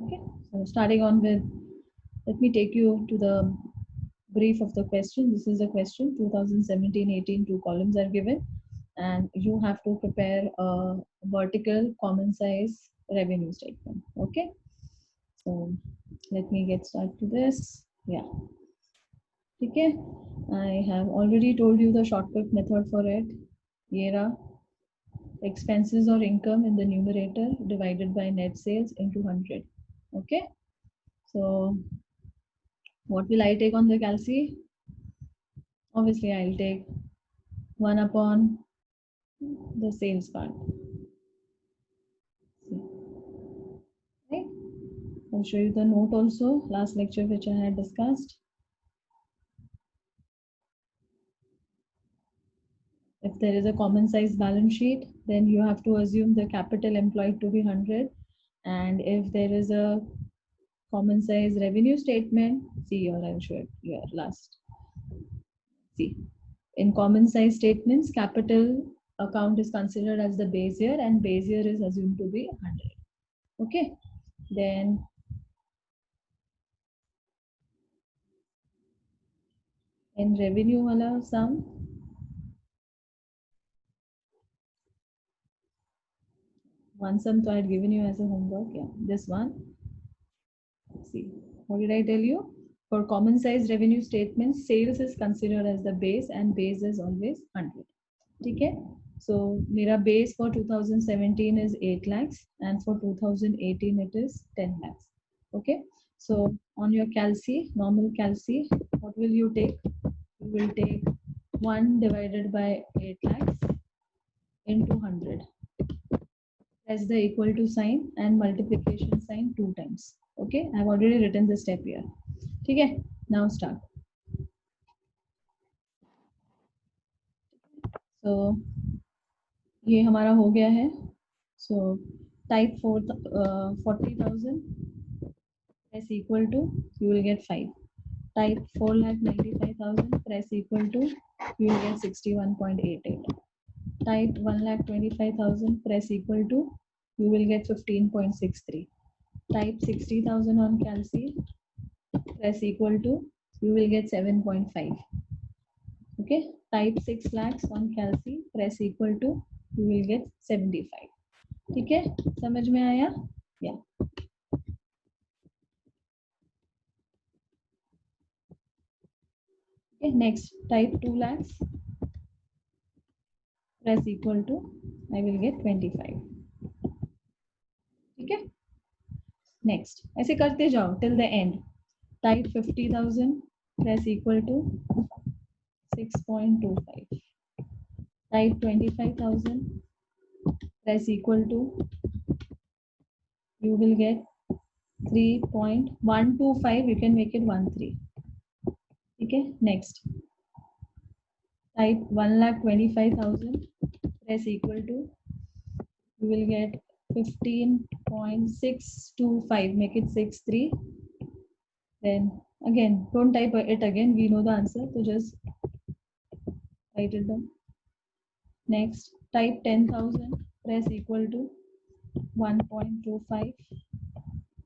Okay, so starting on with, let me take you to the brief of the question. This is the question 2017-18, two columns are given, and you have to prepare a vertical common size revenue statement. Okay, so let me get started to this. Yeah, okay. I have already told you the shortcut method for it. ये रहा, expenses or income in the numerator divided by net sales into 100. Okay, so what will I take on the calci? Obviously, I'll take 1 upon the sales part. Right? I'll show you the note also, last lecture which I had discussed. If there is a common size balance sheet, then you have to assume the capital employed to be 100. And if there is a common size revenue statement, see here, I'll show it here last. See, in common size statements, capital account is considered as the base year and base year is assumed to be 100. Okay, then in revenue wala sum, one sum I had given you as a homework. Yeah, this one. See, what did I tell you? For common size revenue statements, sales is considered as the base and base is always 100. Okay. So, मेरा base for 2017 is 8 lakhs and for 2018 it is 10 lakhs. Okay. So, on your calci, normal calci, what will you take? You will take 1 divided by 8 lakhs into 100. Press the equal to sign and multiplication sign 2 times. Okay, I've already written the step here. Okay, now start. So ये हमारा हो गया है. So type 40,000 press equal to, you will get 5. Type 4,95,000 press equal to, you will get 61.88. Type 1,25,000 press equal to, you will get 15.63. Type 60,000 on calci, press equal to, you will get 7.5. Okay, type 6 lakhs on calci, press equal to, you will get 75. ठीक है, समझ में आया? Yeah. Okay, next type 2 lakhs, press equal to, I will get 25. ठीक है, next ऐसे करते जाओ till the end. Type 50,000, press equal to 6.25. Type 25,000, press equal to, you will get 3.125. You can make it 13. Okay, next type 1,25,000, press equal to, you will get 15.625. Make it 63. Then again, don't type it again, we know the answer, so just write it down. Next, type 10,000, press equal to 1.25.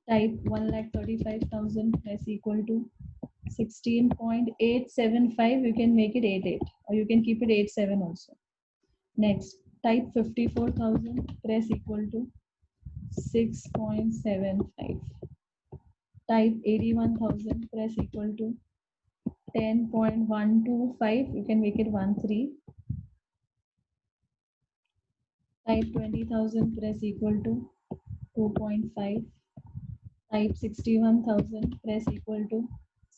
Type 1,35,000, press equal to 16.875. You can make it 88 or you can keep it 87 also. Next, type 54,000, press equal to 6.75. Type 81,000, press equal to 10.125. You can make it 13. Type 20,000, press equal to 2.5. Type 61,000, press equal to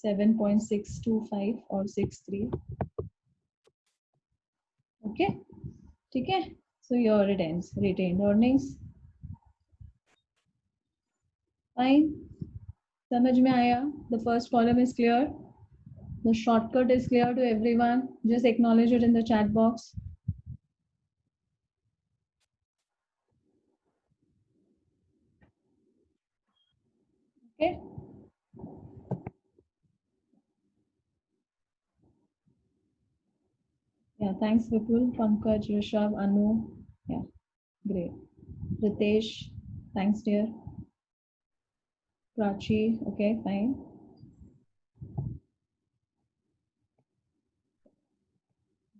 7.625 or 63. Okay, ठीक है. So your it ends. Retained earnings. Fine. समझ में आया? The first column is clear. The shortcut is clear to everyone. Just acknowledge it in the chat box. Okay. Yeah, thanks Vipul, Pankaj, Rishabh, Anu. Yeah, great. Ritesh, thanks dear. Prachi, okay, fine.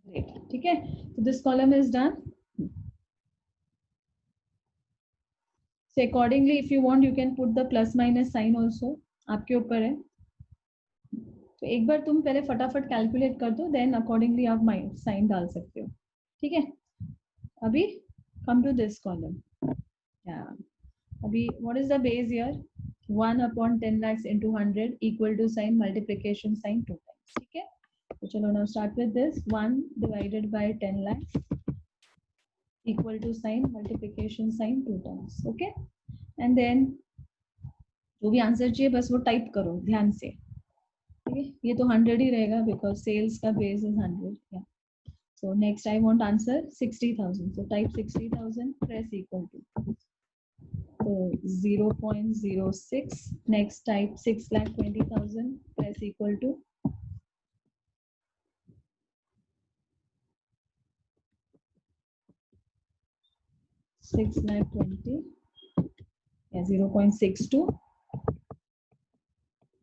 Great. ठीक है, so this column is done. So accordingly, if you want, you can put the plus minus sign also. आपके ऊपर है. तो एक बार तुम पहले फटाफट कैलकुलेट कर दो, देन अकॉर्डिंगली आप साइन डाल सकते हो. ठीक है, अभी कम टू दिस कॉलम. अभी what is the base here? 1/10 lakhs into 100 equal to sign multiplication sign 2 times. ठीक है, तो चलो now start with this. 1 divided by 10 lakhs equal to sign multiplication sign 2 times. Okay, and then जो भी answer चाहिए बस वो टाइप करो ध्यान से. ठीक है, ये तो 100 ही रहेगा बिकॉज सेल्स का base is 100. So next I want answer 60,000. So type 60,000, press equal to. So 0.06. Next type 6,20,000, press equal to. Six lakh 20. Yeah, 0.62.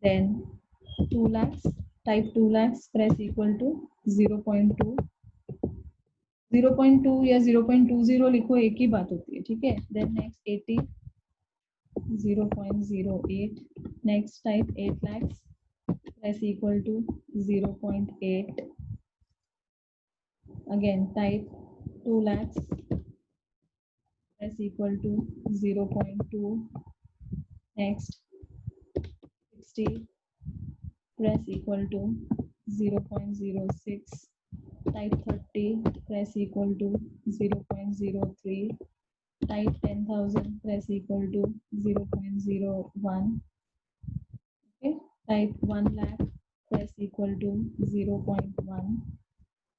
Then 2 lakhs. Type 2 lakhs, press equal to 0.2. 0.2 या 0.20 लिखो, एक ही बात होती है. ठीक है, then next 80. 0.08. Next type 8 lakhs, press equal to 0.8. Again type 2 lakhs, press equal to 0.2. Next 60, press equal to 0.06. Type 30, press equal to 0.03. Type 10,000, press equal to 0.01. Okay, type 1 lakh, press equal to 0.1.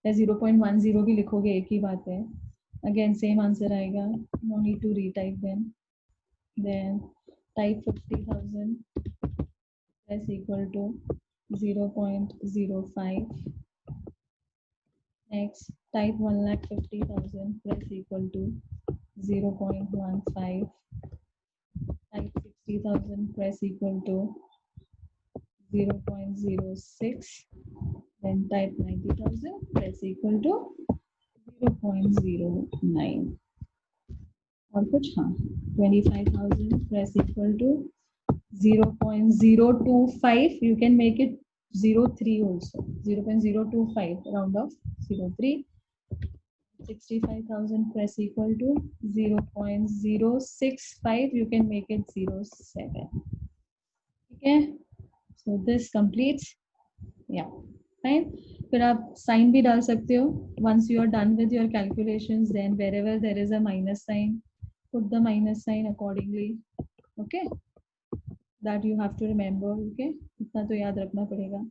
या 0.10 भी लिखोगे, एक ही बात है. Again same answer आएगा, no need to retype them. Then type 50,000, press equal to 0.05. Next type 1,50,000, press equal to 0.15. Type 60,000, press equal to 0.06. Then type 90,000, press equal to 0.09. और कुछ, हाँ, 25,000, press equal to 0.025. You can make it 0.3 also. 0.025, round off 0.3. 65,000, press equal to 0.065. You can make it 0.7. Okay, so this completes. Yeah, fine. फिर आप sign भी डाल सकते हो. Once you are done with your calculations, then wherever there is a minus sign, put the minus sign accordingly. Okay, that you have to remember. Okay, इतना तो याद रखना पड़ेगा.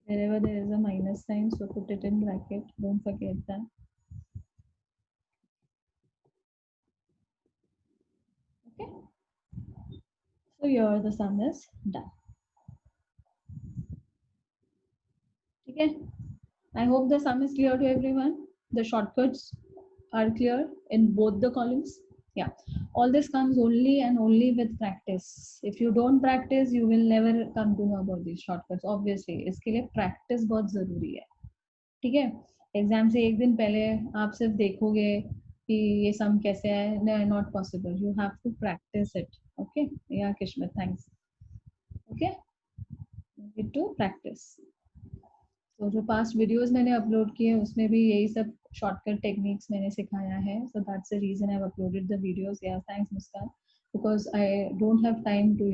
Wherever there is a minus sign, so put it in bracket. Don't forget that. Okay, so here the sum is done. Okay, I hope the sum is clear to everyone. The shortcuts are clear in both the columns. Yeah, all this comes only and only with practice. If you don't practice, you will never come to know about these shortcuts. Obviously, इसके लिए practice बहुत जरूरी है. ठीक है, exam से एक दिन पहले आप सिर्फ देखोगे कि ये सम कैसे है, not possible. You have to practice it. Okay, yeah, Kishmat, thanks. Okay, you need to practice. तो जो पास्ट वीडियोस मैंने अपलोड किए हैं उसमें भी यही सब शॉर्टकट टेक्निक्स मैंने सिखाया है. So that's the reason I have uploaded the videos. Yeah thanks Muskan, because I don't have time to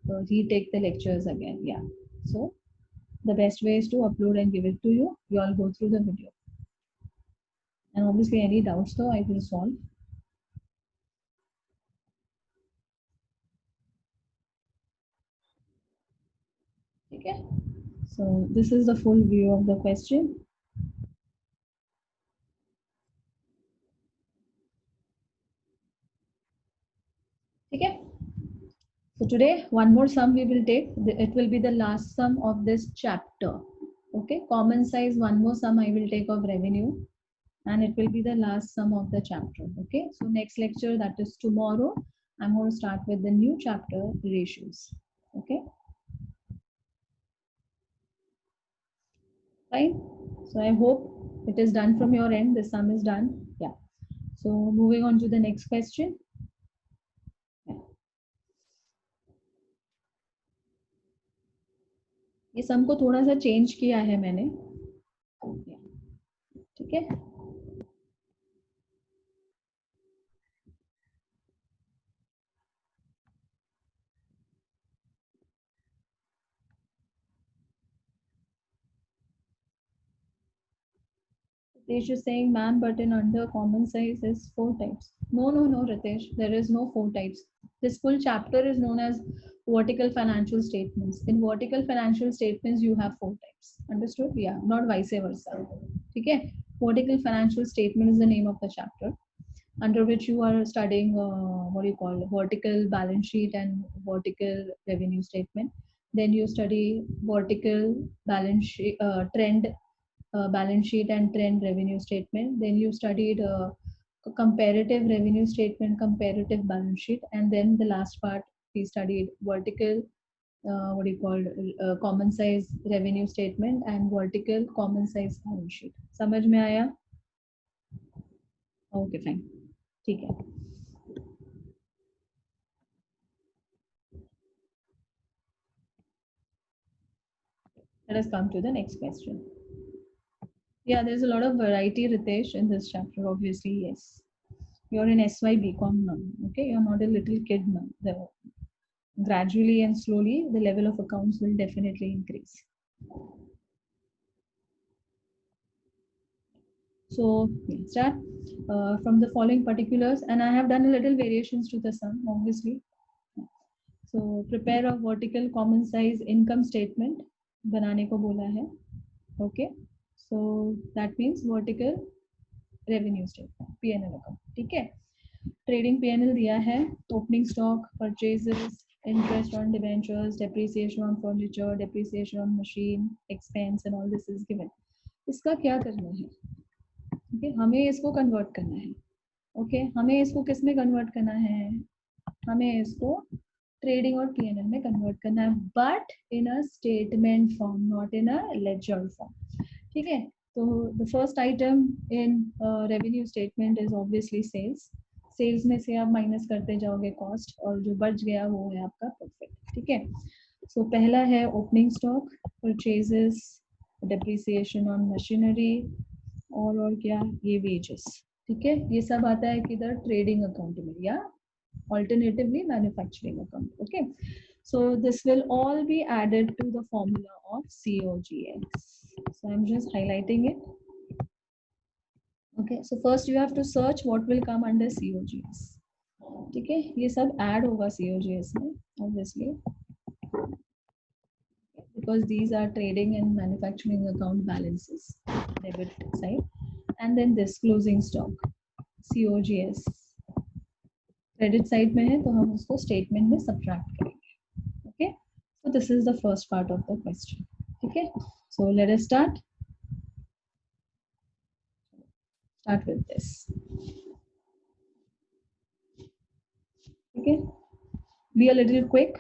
retake the lectures again. Yeah so the best way is to upload and give it to you. You all go through the video, and obviously any doubts though I will solve. Okay, so this is the full view of the question. Okay, so today one more sum we will take. It will be the last sum of this chapter. Okay, common size, one more sum I will take of revenue. and it will be the last sum of the chapter. Okay, so next lecture, that is tomorrow, I'm going to start with the new chapter, ratios. Okay, fine. So I hope it is done from your end. The sum is done. Yeah. So moving on to the next question. Yeah. ये सम को थोड़ा सा change किया है मैंने, ठीक है. Ritesh is saying, ma'am, but in under common size is 4 types. No, no, no, Ritesh, there is no 4 types. This full chapter is known as vertical financial statements. In vertical financial statements, you have 4 types. Understood? Yeah, not vice versa. Okay? Vertical financial statement is the name of the chapter, under which you are studying what do you call vertical balance sheet and vertical revenue statement. Then you study vertical balance sheet, trend balance sheet and trend revenue statement. Then you studied comparative revenue statement, comparative balance sheet, and then the last part we studied vertical what do you call common size revenue statement and vertical common size balance sheet. समझ में आया? Okay, fine. ठीक है. Let us come to the next question. Yeah, there's a lot of variety, Ritesh, in this chapter, obviously, yes. You're in SY BCom now, okay? You're not a little kid now. Gradually and slowly, the level of accounts will definitely increase. So, start from the following particulars, and I have done a little variations to the sum, obviously. So, prepare a vertical common size income statement. बनाने को बोला है, okay? So that means vertical revenue statement, P&L account, ठीक है? Trading P&L दिया है, opening stock, purchases, interest on debentures, depreciation on furniture, depreciation on machine, expense, and all this is given. इसका क्या करना है? Okay, हमें इसको convert करना है. Okay, हमें इसको किस में convert करना है? हमें इसको ट्रेडिंग और P&L में कन्वर्ट करना है, but in a statement form, not in a ledger form. ठीक है, तो the first item in revenue statement is obviously sales. Sales में से आप माइनस करते जाओगे कॉस्ट, और जो बच गया वो है आपका प्रॉफिट. ठीक है, सो पहला है opening stock, purchases, depreciation on machinery, और क्या, ये वेजेस. ठीक है, ये सब आता है किधर? ट्रेडिंग अकाउंट में, या alternatively manufacturing account. Okay, so this will all be added to the formula of COGS. So I'm just highlighting it. Okay, so first you have to search what will come under COGS. ठीक है, ये सब add होगा COGS में, obviously, because these are trading and manufacturing account balances, debit side, and then this closing stock, COGS credit side में है, तो हम उसको स्टेटमेंट में सब्ट्रैक्ट करेंगे. Okay, so this is the first part of the question. ठीक है, so let us start with this. ठीक है, be a little quick,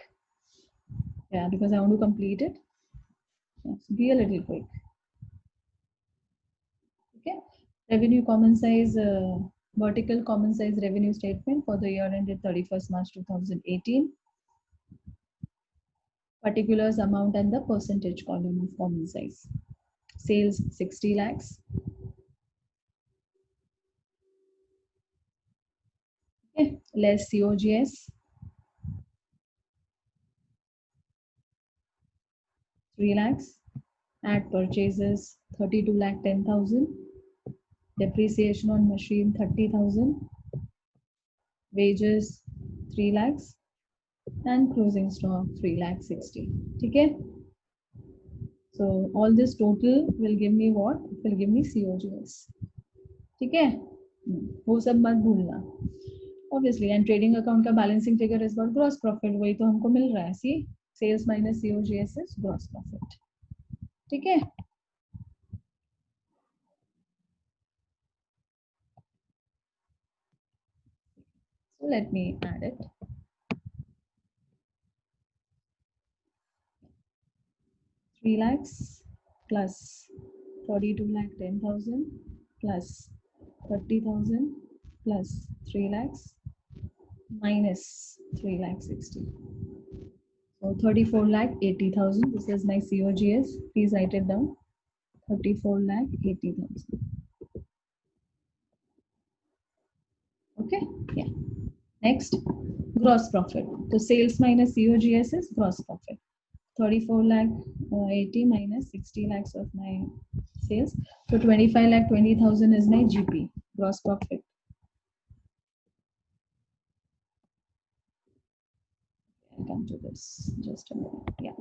yeah, because I want to complete it. Yes, be a little quick. Okay, revenue common size vertical common size revenue statement for the year ended 31st March 2018. Particulars, amount, and the percentage column of common size. Sales 60 lakhs. Okay, less COGS 3 lakhs. Add purchases 32 lakh 10,000. Depreciation on machine 30,000. Wages 3 lakhs. And closing stock 3 lakh 60. Okay. So all this total will give me what? It will give me COGS. Okay. वो सब मत भूलना. Obviously, and trading account का balancing figure is what? Gross profit. वही तो हमको मिल रहा है. See, sales minus COGS is gross profit. ठीक है. let me add it. Three lakhs plus 42 lakh 10,000 plus 30,000 plus 3 lakhs minus 3 lakh 60. So 34 lakh 80,000. This is my COGS. Please write it down. 34 lakh 80,000. Okay. Yeah. Next, gross profit. So sales minus COGS is gross profit. 34 lakh 80 minus 60 lakhs of my sales. So 25 lakh 20,000 is my GP, gross profit. I'll come to this just a minute. Yeah.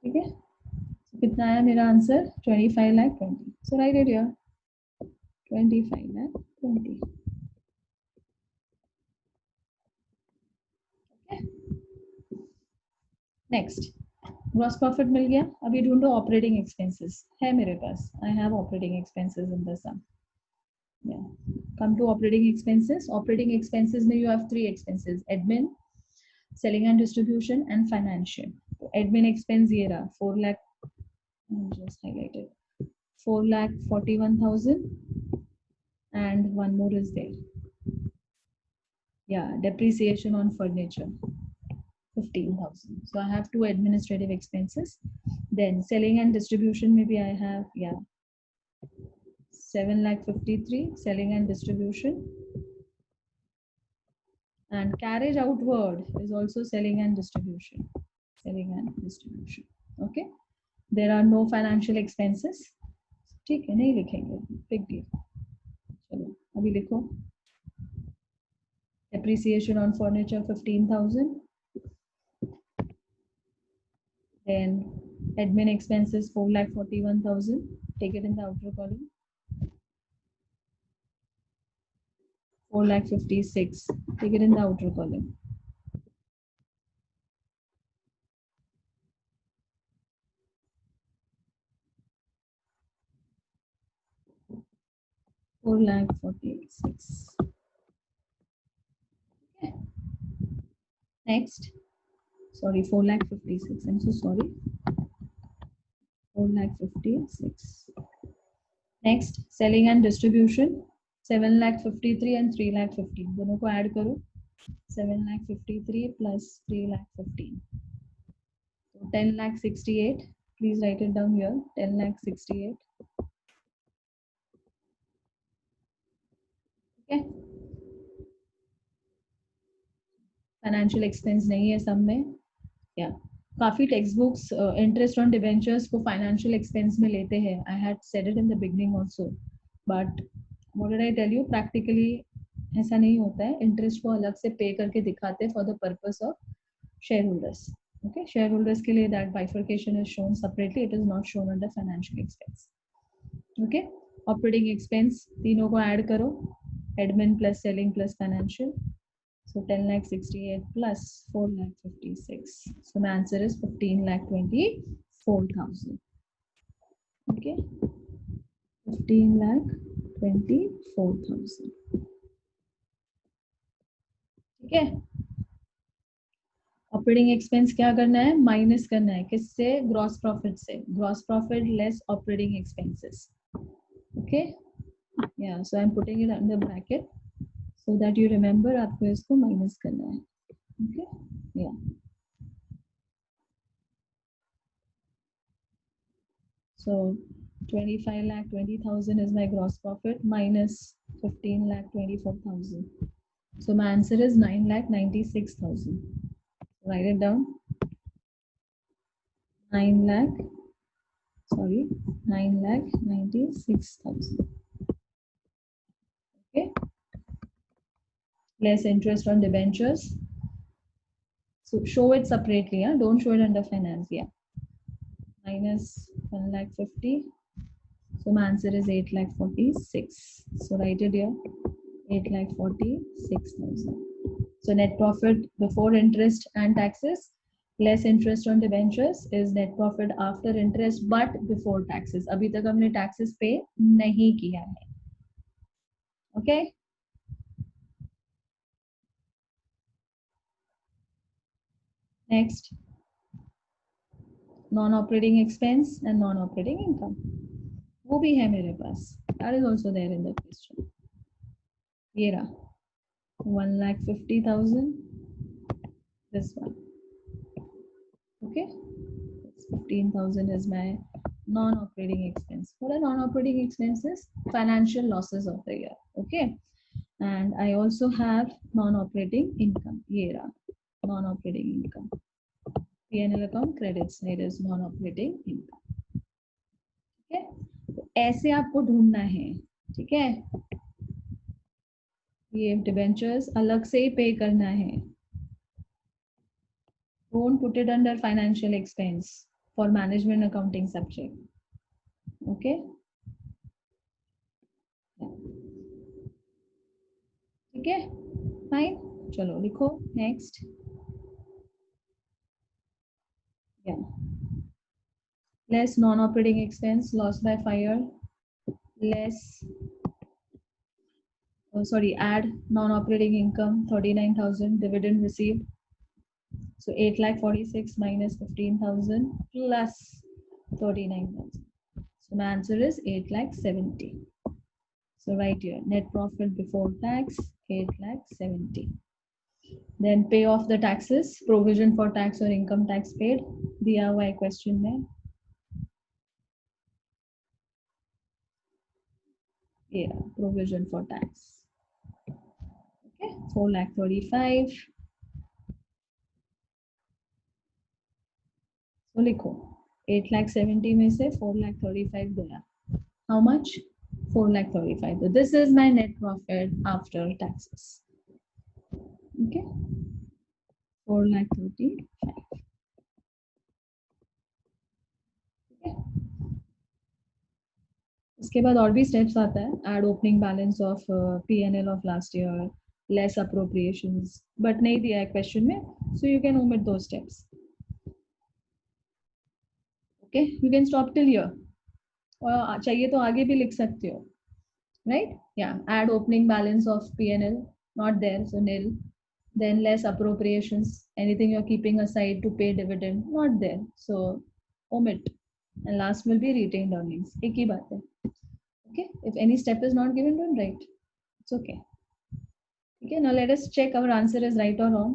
Okay. So कितना आया मेरा answer? 25 lakh 20. So write it here. 25 lakh 20. Okay. Next. Gross profit मिल गया. अभी ढूंढो operating expenses. है मेरे पास. I have operating expenses in the sum. Yeah. Come to operating expenses. Operating expenses में you have three expenses: admin, selling and distribution, and financial. So admin expense ये रहा 4 lakh. Just highlighted 4 lakh 41,000, and one more is there. Yeah, depreciation on furniture 15,000. So I have two administrative expenses. Then selling and distribution maybe I have 7 lakh 53 selling and distribution. And carriage outward is also selling and distribution. Selling and distribution. Okay. There are no financial expenses. ठीक है, नहीं लिखेंगे, big deal. चलो अभी लिखो. Depreciation on furniture 15,000. Then admin expenses 4 lakh 41,000. Take it in the outer column. 4 lakh 56. Take it in the outer column. Four lakh 46. Okay. Next, sorry, 4 lakh 56. I'm so sorry. 4 lakh 56. Next, selling and distribution 7 lakh 53 and 3 lakh 15. दोनों को add करो. 7 lakh 53 plus 3 lakh 15. So 10 lakh 68. Please write it down here. 10 lakh 68. Okay. Financial expense नहीं है सब में. Yeah. काफी text books interest on debentures को financial expense में लेते हैं. I had said it in the beginning also, but what did I tell you, practically ऐसा नहीं होता है. इंटरेस्ट को अलग से पे करके दिखाते हैं for the purpose of share holders. Okay, share holders के लिए that bifurcation is shown separately. It is not shown under financial expense. Okay, operating expense तीनों को ऐड करो. Admin plus selling plus financial. So 10 lakh 68 plus 4 lakh 56. So my answer is 15 lakh 24,000. Okay. 15 lakh 24,000. ठीक है. Operating expense क्या करना है? Minus करना है. किससे? ग्रॉस प्रॉफिट से. Gross profit less operating expenses. Okay. Yeah so I am putting it under bracket so that you remember आपको इसको माइनस करना है. Okay. Yeah. So 25 lakh 20,000 is my gross profit minus 15 lakh 24,000. So my answer is 9 lakh 96,000. Write it down. 9 lakh 96,000. Okay. Less interest on debentures. So show it separately. Yeah? Don't show it under finance. Yeah. Minus 1 lakh 50. So my answer is 8 lakh 46. So write it here. 8 lakh 46,000. So net profit before interest and taxes less interest on debentures is net profit after interest but before taxes. अभी तक हमने taxes pay नहीं किया है. Okay. Next, non-operating expense and non-operating income. वो भी है मेरे पास. That is also there in the question. ये रहा 1,50,000. This one. Okay. 15,000 is my non-operating expense. What are non-operating expenses? Financial losses of the year. Okay. And I also have non-operating income. ये रहा non-operating income. P&L account credit side is non-operating income. ठीक है, तो ऐसे आपको ढूंढना है. ठीक है, ये डिबेंचर्स अलग से ही पे करना है. Don't put it under financial expense for management accounting subject. Okay. ठीक है, फाइन. चलो लिखो next. Yeah. Less non-operating expense lost by fire. Less. Add non-operating income 39,000 dividend received. So 8,46,000 minus 15,000 plus 39,000. So my answer is 8,70,000. So right here, net profit before tax 8,70,000. Then pay off the taxes, provision for tax or income tax paid. दिया हुआ है question में. Yeah, provision for tax. Okay, 4,35,000. So लिखो 8,70,000 में से 4,35,000 गया. How much? 4,35,000. So this is my net profit after taxes. Okay, 4,35,000. इसके बाद और भी स्टेप्स आता है. Add opening balance of P&L of last year, less appropriations, but नहीं दिया है क्वेश्चन में, सो यू कैन ओमिट दो steps. Okay, you can stop till here, और चाहिए तो आगे भी लिख सकते हो. राइट, या add opening balance of P&L, not there, so nil. Then less appropriations, anything you're keeping aside to pay dividend, not there, so omit. And last will be retained earnings. एक ही बात है. Okay, if any step is not given, don't write. It's okay. Okay, now let us check our answer is right or wrong.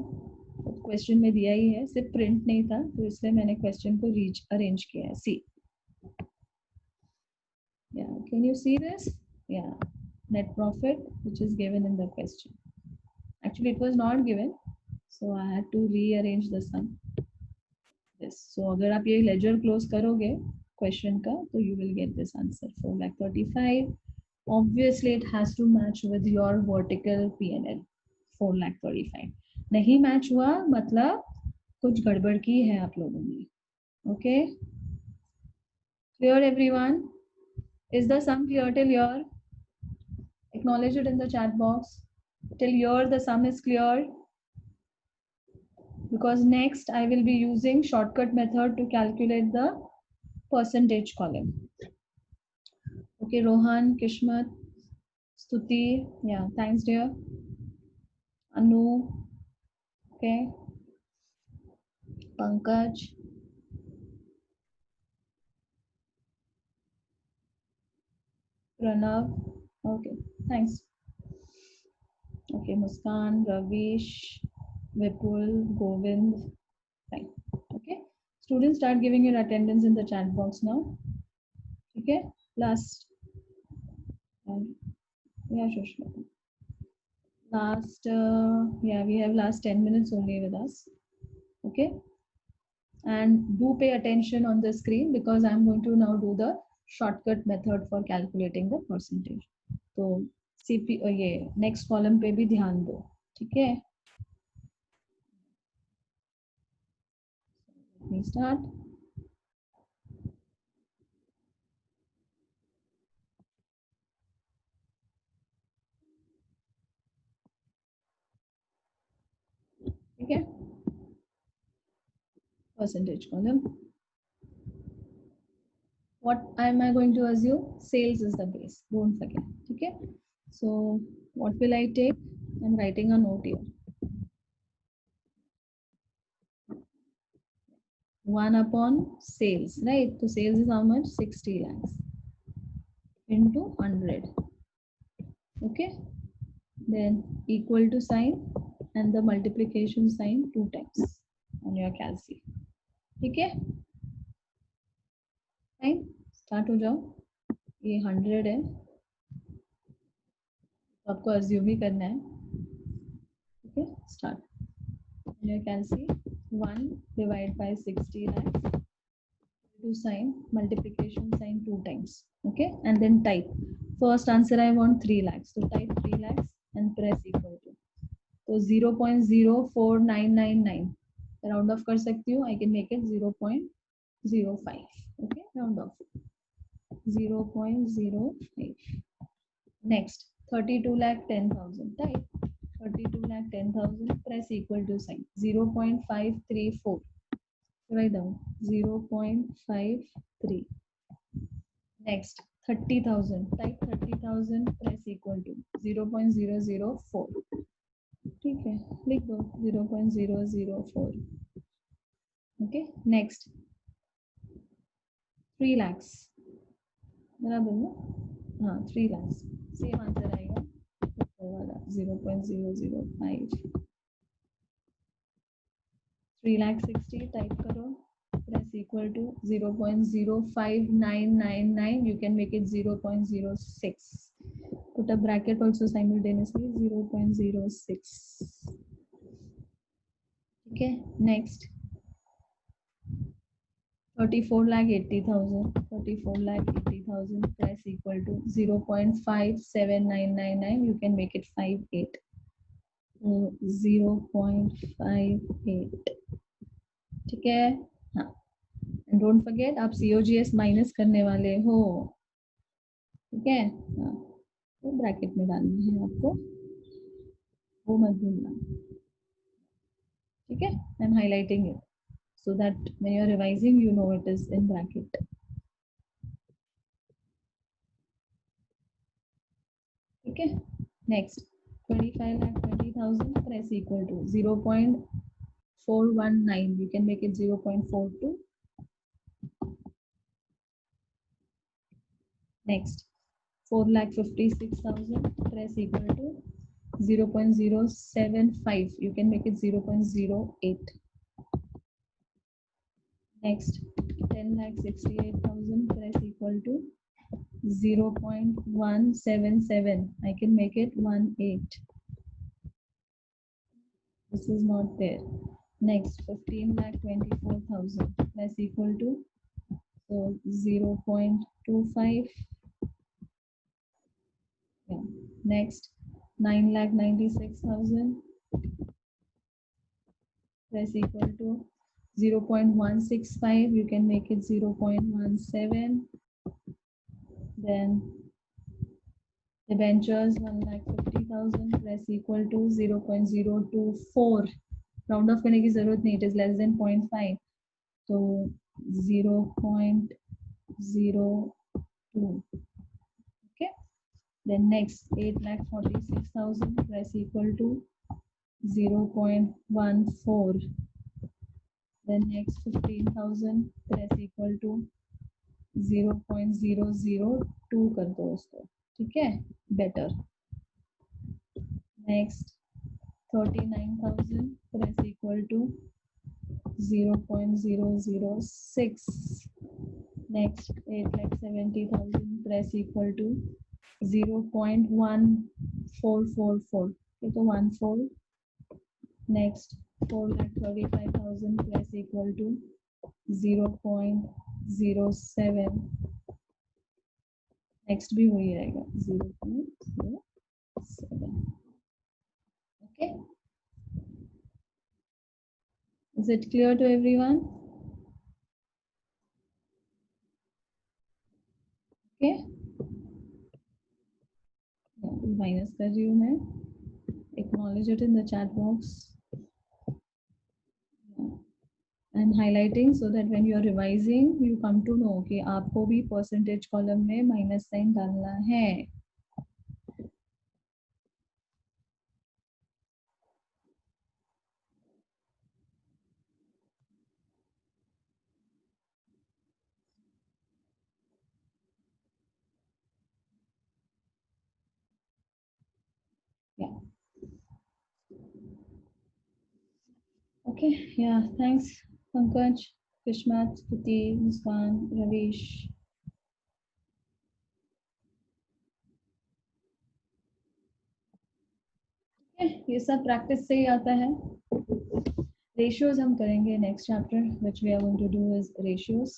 Question में दिया ही है, सिर्फ print नहीं था, तो इसलिए मैंने question को arrange किया है. See, yeah, can you see this? Yeah, net profit which is given in the question. Actually, it was not given, so I had to rearrange the sum. This. So अगर आप ये ledger close करोगे question का, तो you will get this answer 4,35,000. Obviously, it has to match with your vertical P&L 4,35,000. नहीं match हुआ मतलब कुछ गड़बड़ की है आप लोगों ने. Okay, clear everyone? Is the sum clear till here? Acknowledge it in the chat box. Till here the sum is clear. Because next I will be using shortcut method to calculate the percentage column. Okay, Rohan, Kishmat, Stuti, yeah, thanks dear. Anu, okay, Pankaj, Pranav, okay, thanks. Okay, Muskan, Ravish, Vipul, Govind, fine. Okay, students, start giving your attendance in the chat box now. Okay, last, yeah, sure. Last, yeah, we have last 10 minutes only with us. Okay, and do pay attention on the screen because I'm going to now do the shortcut method for calculating the percentage. So CP ये next column पे भी ध्यान दो. ठीक है, let me start. ठीक है, percentage column. What am I going to assume? Sales is the base. Don't forget. Okay. So what will I take? I'm writing a note here. 1 upon sales, right? So sales is how much? 60 lakhs into 100. Okay. Then equal to sign and the multiplication sign 2 times on your calci. ठीक है? Fine. Start हो जाओ. ये 100 है. तो आपको assume ही करना है. Okay. Start. You can see 1 divided by 60 lakhs. To sign multiplication sign 2 times. Okay. And then type. First answer I want 3 lakhs. So type 3 lakhs and press equal to. तो 0.04999 round of कर सकती हूँ. I can make it 0.05. Okay, round off 0.05. Next 32,10,000 type 32,10,000 press equal to sign 0.534. write down 0.53. next 30,000 type 30,000 press equal to 0.004. ठीक है, लिख दो 0.004. Okay. Next 3 lakhs बराबर ना. हाँ 3 lakhs सेम आंसर आएगा ऊपर वाला 0.005. 3,60,000 टाइप करो press equal to 0.05999. you can make it 0.06. put a bracket also simultaneously 0.06. okay. next 34,80,000. 34,80,000 press equal to 0.57999. you can make it 58. 0.58. ठीक है. हाँ. एंड डोंट फॉरगेट आप COGS माइनस करने वाले हो. ठीक है. हाँ, तो ब्रैकेट में डालना है आपको, वो मत भूलना. ठीक है. I am highlighting it so that when you are revising you know it is in bracket. Okay. next 25,20,000 press equal to 0.419. you can make it 0.42. next 4,56,000 press equal to 0.075. you can make it 0.08. next 10,68,000 press equal to 0.177. I can make it 18. This is not there. next 15,24,000 press equal to so 0.25. yeah. next 9,96,000 press equal to 0.165. you can make it 0.17. then debentures 1,50,000 press equal to 0.024. Round of करने की जरूरत नहीं, it is less than 0.5. तो 0.02. okay. then next 8,46,000 press equal to 0.14. then next 15,000 press equal to 0.002 कर दो उसको. ठीक है, better. next 39,000 press equal to 0.006. next 8,70,000 press equal to 0.1444. okay, तो 14. next 4,35,000 press equal to 0.07. next भी वही रहेगा 0.07. okay. is it clear to everyone? okay. Minus कर रही हूँ मैं. acknowledge it in the chat box. I'm highlighting so that when you are revising you come to know कि आपको भी percentage column में माइनस साइन डालना है. Okay, yeah, thanks, Pankaj, Kishmat, Stuti, Muskan, Ravish. ये सब प्रैक्टिस से ही आता है. रेशियोज हम करेंगे next chapter, which we are going to do is ratios.